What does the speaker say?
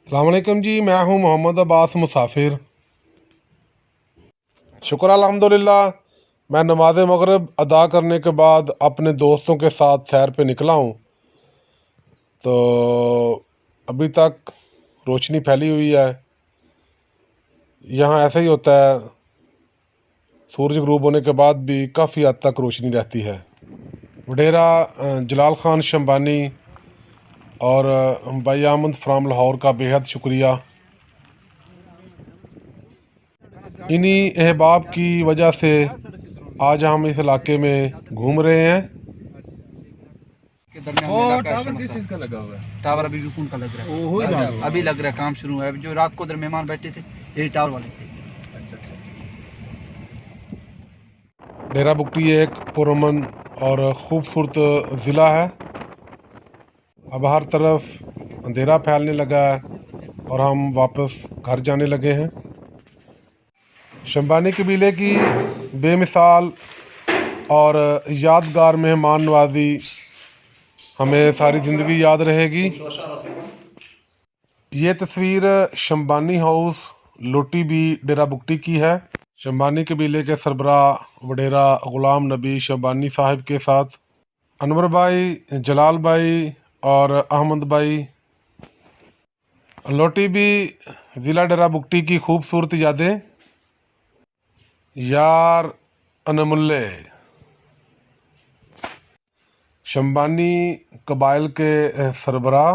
अस्सलामुअलैकुम जी, मैं हूं मोहम्मद अब्बास मुसाफिर। शुक्र अल्हम्दुलिल्लाह। मैं नमाज मगरिब अदा करने के बाद अपने दोस्तों के साथ सैर पे निकला हूं। तो अभी तक रोशनी फैली हुई है। यहाँ ऐसा ही होता है, सूरज गरूब होने के बाद भी काफ़ी हद तक रोशनी रहती है। वडेरा जलाल ख़ान शंबानी और भाई आमद फ्राम लाहौर का बेहद शुक्रिया। इन्हीं अहबाब की वजह से आज हम इस इलाके में घूम रहे हैं। के दरमियान में इलाका है। टावर किस चीज का लगा हुआ है? टावर अभी यूफोन का लग रहा है। ओहो अभी लग रहा है, काम शुरू है। जो रात को उधर मेहमान बैठे थे, यही टावर वाले थे। डेरा बुगटी एक पुरअमन और ख़ूबसूरत ज़िला है। अब हर तरफ अंधेरा फैलने लगा है और हम वापस घर जाने लगे हैं। शंबानी कबीले की बेमिसाल और यादगार मेहमान नवाजी हमें सारी ज़िंदगी याद रहेगी। ये तस्वीर शंबानी हाउस लोटी बी डेरा बुगटी की है। शंबानी कबीले के सरबराह वडेरा ग़ुलाम नबी शंबानी साहिब के साथ अनवर भाई, जलाल भाई और अहमद भाई। लोटी बी ज़िला डेरा बुगटी की खूबसूरत यादें। यार अनमुल्ले शंबानी कबाइल के सरबराह।